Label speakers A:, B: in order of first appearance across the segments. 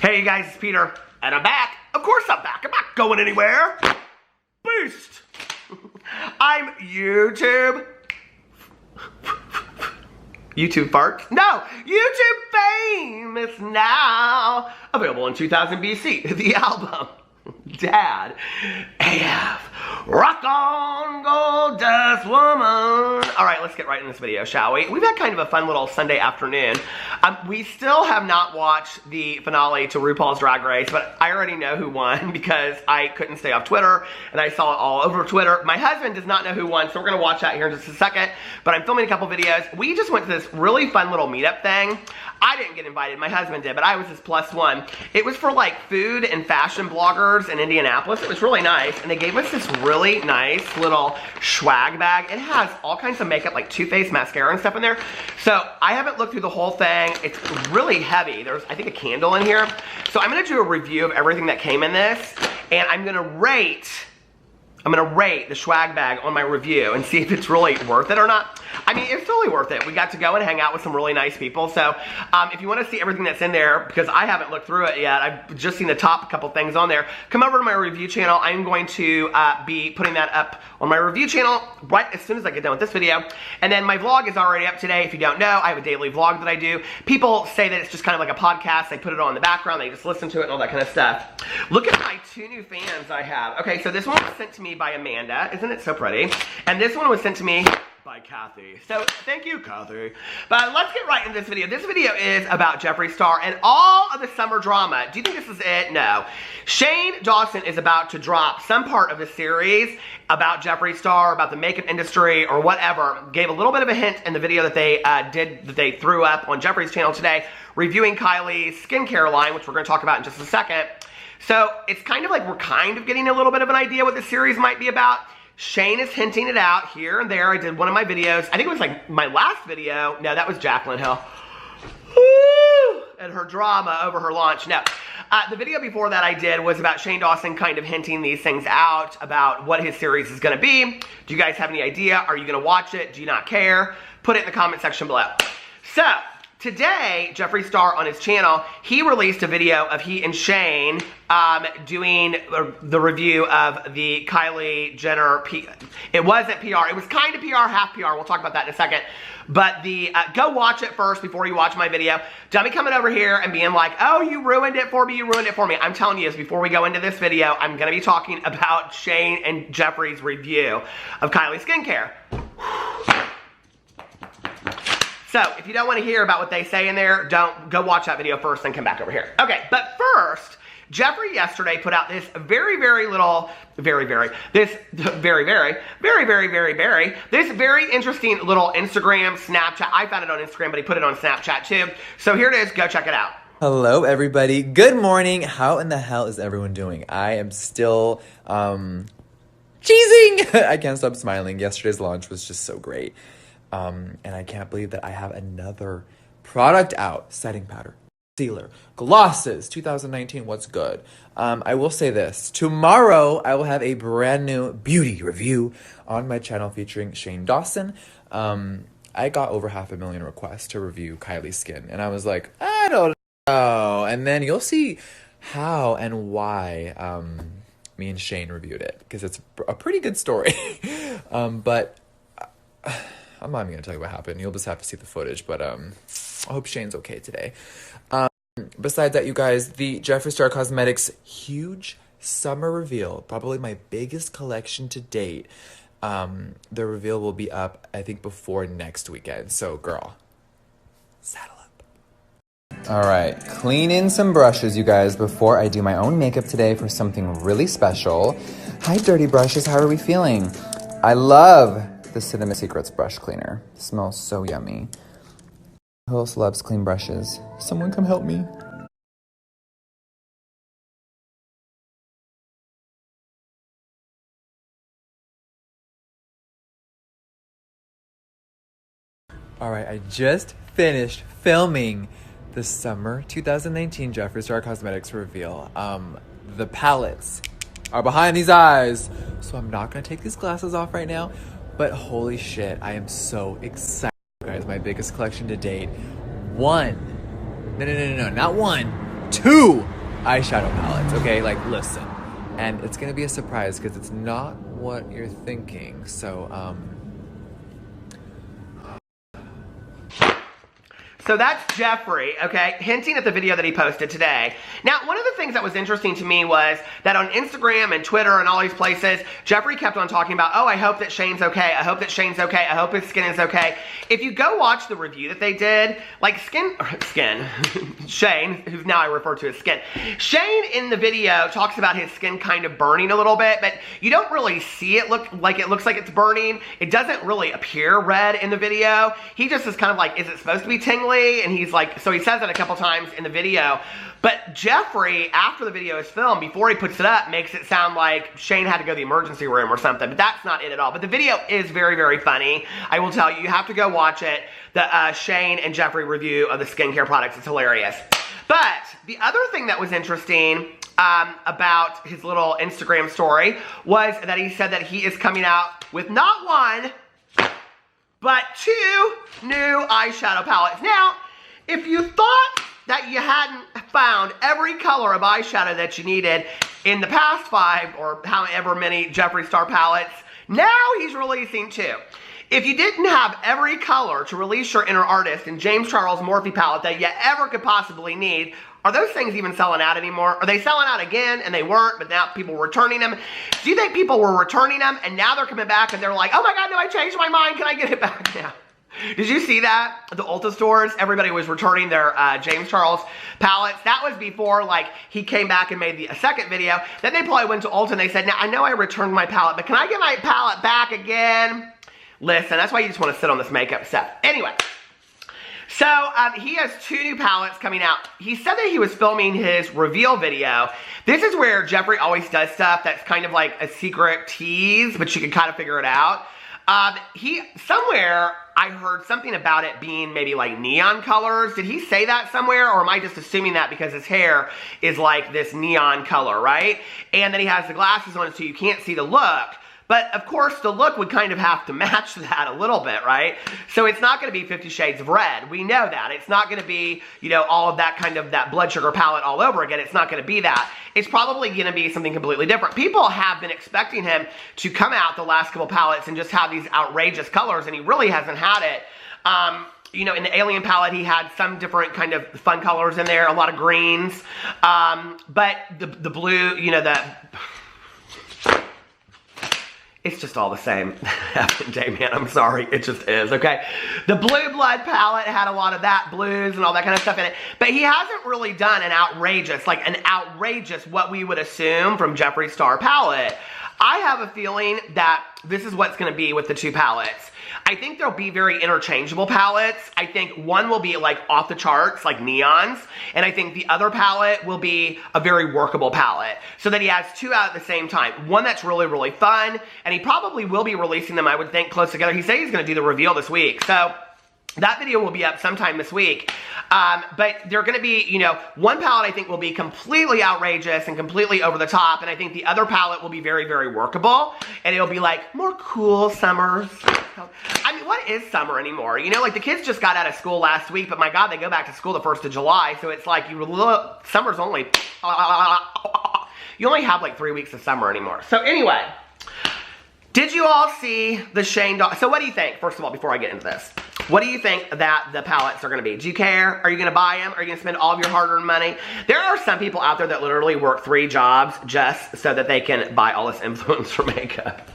A: Hey you guys, it's Peter, and I'm back. Of course I'm back. I'm not going anywhere. Boost. I'm YouTube fart? No, YouTube famous now. Available in 2000 BC. The album, Dad, AF, Rock on Gold Dust Woman. All right, let's get right in this video, shall we? We've had kind of a fun little Sunday afternoon. We still have not watched the finale to RuPaul's Drag Race, but I already know who won because I couldn't stay off Twitter, and I saw it all over Twitter. My husband does not know who won, so we're gonna watch that here in just a second, but I'm filming a couple videos. We just went to this really fun little meetup thing. I didn't get invited, my husband did, but I was his +1. It was for like food and fashion bloggers in Indianapolis. It was really nice, and they gave us this really nice little swag bag. It has all kinds of makeup, like Too Faced mascara and stuff in there. So I haven't looked through the whole thing. It's really heavy. There's, I think, a candle in here. So I'm gonna do a review of everything that came in this, and I'm gonna rate the swag bag on my review and see if it's really worth it or not. I mean, it's totally worth it. We got to go and hang out with some really nice people. So if you want to see everything that's in there, because I haven't looked through it yet, I've just seen the top couple things on there, come over to my review channel. I'm going to be putting that up on my review channel right as soon as I get done with this video. And then my vlog is already up today. If you don't know, I have a daily vlog that I do. People say that it's just kind of like a podcast. They put it on in the background. They just listen to it and all that kind of stuff. Look at my 2 new fans I have. Okay, so this one was sent to me by Amanda. Isn't it so pretty? And this one was sent to me by Kathy. So thank you, Kathy. But let's get right into this video. This video is about Jeffree Star and all of the summer drama. Do you think this is it? No. Shay Dawson is about to drop some part of the series about Jeffree Star, about the makeup industry, or whatever. Gave a little bit of a hint in the video that they threw up on Jeffree's channel today, reviewing Kylie's skincare line, which we're going to talk about in just a second. So it's kind of like we're kind of getting a little bit of an idea what the series might be about. Shane is hinting it out here and there. I did one of my videos. I think it was like my last video. No, that was Jaclyn Hill. Woo! And her drama over her launch. No. The video before that I did was about Shay Dawson kind of hinting these things out about what his series is going to be. Do you guys have any idea? Are you going to watch it? Do you not care? Put it in the comment section below. So, today, Jeffree Star on his channel, he released a video of he and Shane doing the review of the Kylie Jenner, it wasn't PR, it was kind of PR, half PR, we'll talk about that in a second, but go watch it first before you watch my video. Don't be coming over here and being like, oh, you ruined it for me, you ruined it for me. I'm telling you, before we go into this video, I'm going to be talking about Shane and Jeffree's review of Kylie's skincare. So, if you don't want to hear about what they say in there, go watch that video first and come back over here. Okay, but first, Jeffree yesterday put out this very interesting little Instagram, Snapchat. I found it on Instagram, but he put it on Snapchat too. So here it is, go check it out.
B: Hello everybody, good morning. How in the hell is everyone doing? I am still, cheesing! I can't stop smiling. Yesterday's launch was just so great. And I can't believe that I have another product out. Setting powder, concealer, glosses, 2019, what's good? I will say this. Tomorrow, I will have a brand new beauty review on my channel featuring Shay Dawson. I got over 500,000 requests to review Kylie's skin. And I was like, I don't know. And then you'll see how and why me and Shane reviewed it. Because it's a pretty good story. But I'm not even going to tell you what happened. You'll just have to see the footage. But I hope Shane's okay today. Besides that, you guys, the Jeffree Star Cosmetics huge summer reveal, probably my biggest collection to date. The reveal will be up, I think, before next weekend. So, girl, saddle up. All right, clean in some brushes, you guys, before I do my own makeup today for something really special. Hi, dirty brushes. How are we feeling? I love the Cinnamon Secrets brush cleaner. It smells so yummy. Who else loves clean brushes? Someone come help me. All right, I just finished filming the summer 2019 Jeffree Star Cosmetics reveal. The palettes are behind these eyes, so I'm not gonna take these glasses off right now. But holy shit, I am so excited, guys. My biggest collection to date. No, not one. 2 eyeshadow palettes, okay? Like, listen. And it's gonna be a surprise because it's not what you're thinking. So,
A: So that's Jeffree, okay, hinting at the video that he posted today. Now, one of the things that was interesting to me was that on Instagram and Twitter and all these places, Jeffree kept on talking about, oh, I hope that Shane's okay, I hope that Shane's okay, I hope his skin is okay. If you go watch the review that they did, like Shane, who's now I refer to as Skin, Shane in the video talks about his skin kind of burning a little bit, but you don't really see it looks like it's burning. It doesn't really appear red in the video. He just is kind of like, is it supposed to be tingly? And he's like, so he says that a couple times in the video, but Jeffree, after the video is filmed, before he puts it up, makes it sound like Shane had to go to the emergency room or something, but that's not it at all. But the video is very, very funny. I will tell you, you have to go watch it, the Shane and Jeffree review of the skincare products. It's hilarious. But the other thing that was interesting about his little Instagram story was that he said that he is coming out with not one, but 2 new eyeshadow palettes. Now, if you thought that you hadn't found every color of eyeshadow that you needed in the past 5 or however many Jeffree Star palettes, now he's releasing 2. If you didn't have every color to release your inner artist in James Charles Morphe palette that you ever could possibly need, are those things even selling out anymore? Are they selling out again and they weren't, but now people were returning them? Do you think people were returning them and now they're coming back and they're like, oh my God, no, I changed my mind. Can I get it back now? Did you see that? The Ulta stores, everybody was returning their James Charles palettes. That was before, like, he came back and made a second video. Then they probably went to Ulta and they said, now, I know I returned my palette, but can I get my palette back again? Listen, that's why you just want to sit on this makeup stuff. Anyway. So, he has 2 new palettes coming out. He said that he was filming his reveal video. This is where Jeffree always does stuff that's kind of like a secret tease, but you can kind of figure it out. Somewhere, I heard something about it being maybe like neon colors. Did he say that somewhere, or am I just assuming that because his hair is like this neon color, right? And then he has the glasses on so you can't see the look. But, of course, the look would kind of have to match that a little bit, right? So it's not going to be 50 Shades of Red. We know that. It's not going to be, you know, all of that kind of that blood sugar palette all over again. It's not going to be that. It's probably going to be something completely different. People have been expecting him to come out the last couple palettes and just have these outrageous colors, and he really hasn't had it. You know, in the Alien palette, he had some different kind of fun colors in there, a lot of greens. But the blue, you know, it's just all the same. Day, man, I'm sorry. It just is, okay? The Blue Blood palette had a lot of that, blues and all that kind of stuff in it. But he hasn't really done an outrageous, what we would assume from Jeffree Star palette. I have a feeling that this is what's going to be with the 2 palettes. I think there'll be very interchangeable palettes. I think one will be like off the charts, like neons, and I think the other palette will be a very workable palette. So that he has 2 out at the same time. One that's really, really fun, and he probably will be releasing them, I would think, close together. He said he's going to do the reveal this week, so that video will be up sometime this week. But they're going to be, you know, one palette I think will be completely outrageous and completely over the top, and I think the other palette will be very, very workable, and it'll be like more cool summers. I mean, what is summer anymore? You know, like the kids just got out of school last week, but my God, they go back to school the 1st of July, so it's like summer's only, you only have like 3 weeks of summer anymore. So anyway, did you all see the Shane Dawson? So what do you think, first of all, before I get into this? What do you think that the palettes are going to be? Do you care? Are you going to buy them? Are you going to spend all of your hard-earned money? There are some people out there that literally work 3 jobs just so that they can buy all this influencer makeup.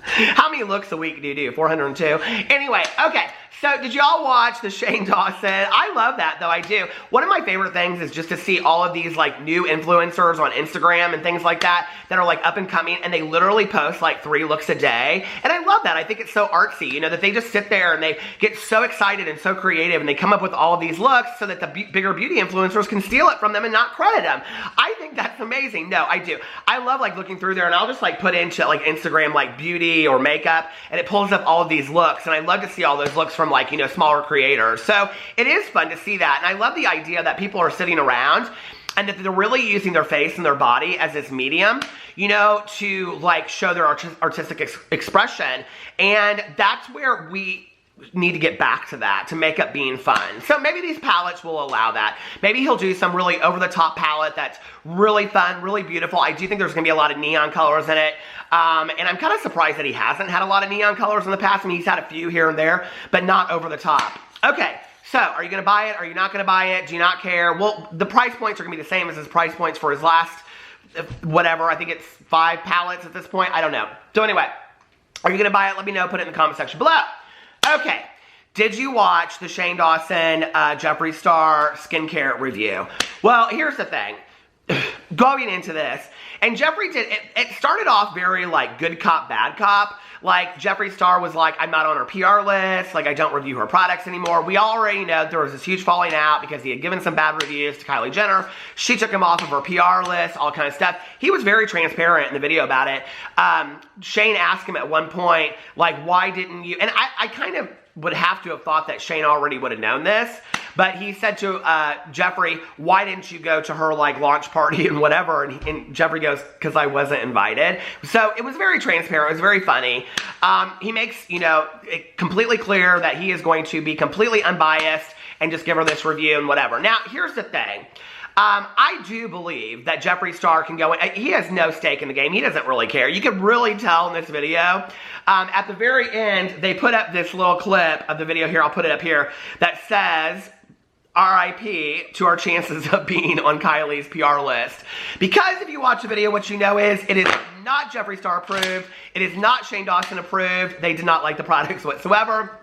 A: How many looks a week do you do? 402? Anyway, okay. So, did y'all watch the Shane Dawson? I love that, though, I do. One of my favorite things is just to see all of these, like, new influencers on Instagram and things like that are, like, up and coming, and they literally post, like, 3 looks a day. And I love that. I think it's so artsy, you know, that they just sit there and they get so excited and so creative, and they come up with all of these looks so that the bigger beauty influencers can steal it from them and not credit them. I think that's amazing. No, I do. I love, like, looking through there, and I'll just, like, put into, like, Instagram, like, beauty or makeup, and it pulls up all of these looks, and I love to see all those looks from, like, you know, smaller creators. So it is fun to see that, and I love the idea that people are sitting around and that they're really using their face and their body as this medium, you know, to like show their artistic expression. And that's where we need to get back to that, to make up being fun. So maybe these palettes will allow that. Maybe he'll do some really over-the-top palette that's really fun, really beautiful. I do think there's going to be a lot of neon colors in it. And I'm kind of surprised that he hasn't had a lot of neon colors in the past. I mean, he's had a few here and there, but not over the top. Okay, so are you going to buy it? Are you not going to buy it? Do you not care? Well, the price points are going to be the same as his price points for his last, whatever, I think it's 5 palettes at this point. I don't know. So anyway, are you going to buy it? Let me know. Put it in the comment section below. Okay, did you watch the Shay Dawson Jeffree Star skincare review? Well, here's the thing. Going into this, and Jeffree did, it started off very like good cop, bad cop. Like Jeffree Star was like, I'm not on her PR list, like I don't review her products anymore. We already know there was this huge falling out because he had given some bad reviews to Kylie Jenner. She took him off of her PR list, all kind of stuff. He was very transparent in the video about it. Shane asked him at one point, like, why didn't you, and I kind of would have to have thought that Shane already would have known this, but he said to Jeffree, why didn't you go to her like launch party and whatever? And Jeffree goes, because I wasn't invited. So it was very transparent. It was very funny. He makes, you know, it completely clear that he is going to be completely unbiased and just give her this review and whatever. Now, here's the thing. I do believe that Jeffree Star can go in. He has no stake in the game. He doesn't really care. You can really tell in this video. At the very end, they put up this little clip of the video here. I'll put it up here. That says, RIP to our chances of being on Kylie's PR list. Because if you watch the video, what you know is it is not Jeffree Star approved. It is not Shay Dawson approved. They did not like the products whatsoever.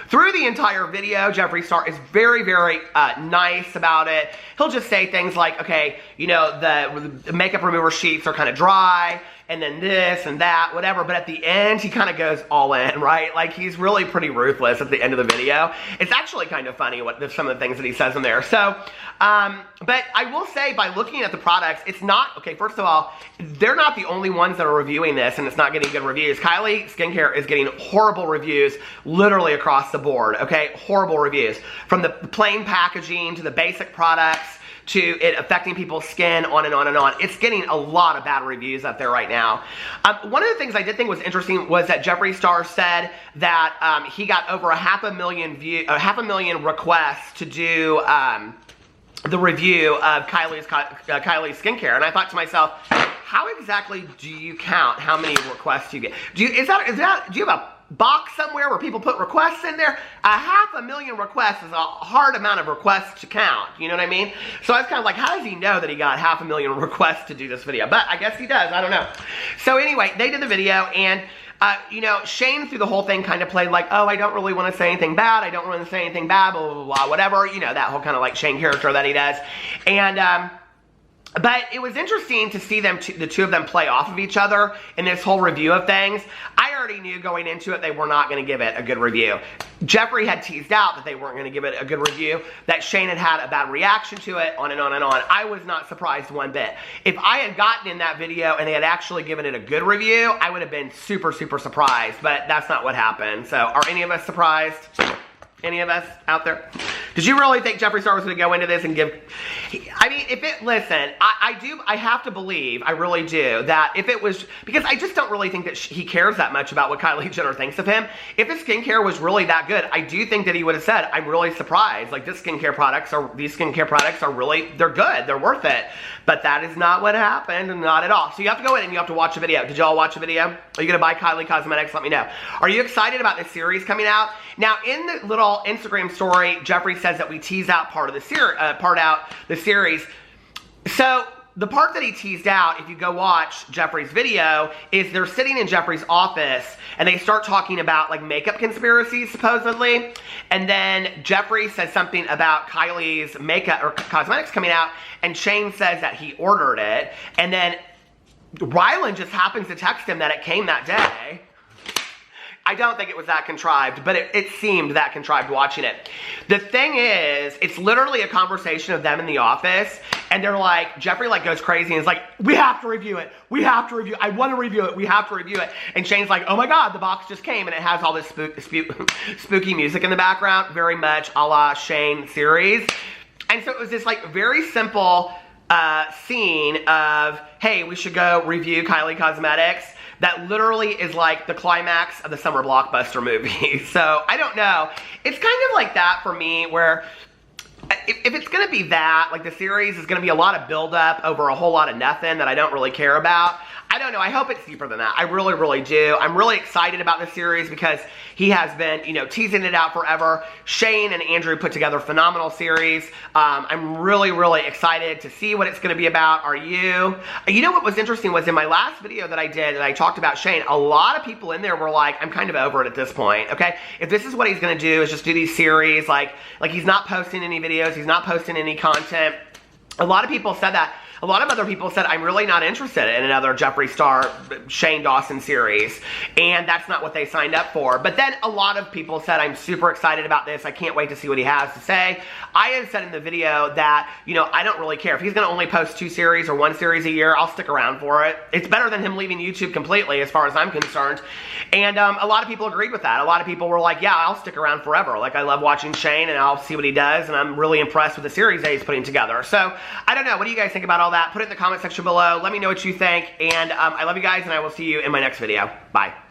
A: Through the entire video, Jeffree Star is very, very nice about it. He'll just say things like, okay, you know, the makeup remover sheets are kind of dry, and then this and that, whatever. But at the end, he kind of goes all in, right? Like, he's really pretty ruthless at the end of the video. It's actually kind of funny what some of the things that he says in there. So, but I will say, by looking at the products, it's not, okay, first of all, they're not the only ones that are reviewing this, and it's not getting good reviews. Kylie Skincare is getting horrible reviews literally across the board, okay? Horrible reviews. From the plain packaging to the basic products, to it affecting people's skin, on and on and on. It's getting a lot of bad reviews out there right now. One of the things I did think was interesting was that Jeffree Star said that he got over 500,000 requests to do the review of Kylie's skincare, and I thought to myself, how exactly do you count how many requests you get? Do you have a box somewhere where people put requests in there? 500,000 requests is a hard amount of requests to count, you know what I mean? So I was kind of like, how does he know that he got 500,000 requests to do this video? But I guess he does, I don't know. So anyway, they did the video, and you know, Shane through the whole thing kind of played like, oh, I don't really want to say anything bad, I don't want to say anything bad, blah, blah, blah, whatever, you know, that whole kind of like Shane character that he does. And but it was interesting to see them, the two of them, play off of each other in this whole review of things. I already knew going into it they were not going to give it a good review. Jeffree had teased out that they weren't going to give it a good review, that Shane had a bad reaction to it, on and on and on. I was not surprised one bit. If I had gotten in that video and they had actually given it a good review, I would have been super, super surprised, but that's not what happened. So are any of us surprised? Any of us out there? Did you really think Jeffree Star was going to go into this and give... I mean, if it... Listen, I have to believe, I really do, that if it was... Because I just don't really think that he cares that much about what Kylie Jenner thinks of him. If his skincare was really that good, I do think that he would have said, I'm really surprised. Like, these skincare products are really... They're good. They're worth it. But that is not what happened. Not at all. So you have to go in and you have to watch the video. Did y'all watch the video? Are you going to buy Kylie Cosmetics? Let me know. Are you excited about this series coming out? Now, in the little Instagram story, Jeffree says that we tease out part of the series. So the part that he teased out, if you go watch Jeffree's video, is they're sitting in Jeffree's office and they start talking about like makeup conspiracies supposedly, and then Jeffree says something about Kylie's makeup or cosmetics coming out, and Shane says that he ordered it, and then Rylan just happens to text him that it came that day. I don't think it was that contrived, but it seemed that contrived watching it. The thing is, it's literally a conversation of them in the office, and they're like, Jeffree like goes crazy and is like, we have to review it. We have to review it. I want to review it. We have to review it. And Shane's like, oh my God, the box just came, and it has all this spooky music in the background, very much a la Shane series. And so it was this like very simple scene of, hey, we should go review Kylie Cosmetics. that literally is like the climax of the summer blockbuster movie. So I don't know. It's kind of like that for me, where if it's going to be that, like the series is going to be a lot of buildup over a whole lot of nothing that I don't really care about. I don't know. I hope it's deeper than that. I really, really do. I'm really excited about this series because he has been, you know, teasing it out forever. Shane and Andrew put together a phenomenal series. I'm really, really excited to see what it's going to be about. Are you? You know what was interesting was in my last video that I did and I talked about Shane, a lot of people in there were like, I'm kind of over it at this point, okay? If this is what he's going to do is just do these series, like he's not posting any videos, he's not posting any content. A lot of people said that. A lot of other people said, I'm really not interested in another Jeffree Star, Shay Dawson series. And that's not what they signed up for. But then a lot of people said, I'm super excited about this. I can't wait to see what he has to say. I had said in the video that, you know, I don't really care. If he's going to only post 2 series or 1 series a year, I'll stick around for it. It's better than him leaving YouTube completely as far as I'm concerned. And a lot of people agreed with that. A lot of people were like, yeah, I'll stick around forever. Like, I love watching Shane and I'll see what he does. And I'm really impressed with the series that he's putting together. So, I don't know. What do you guys think about all that? Put it in the comment section below. Let me know what you think. And I love you guys, and I will see you in my next video. Bye.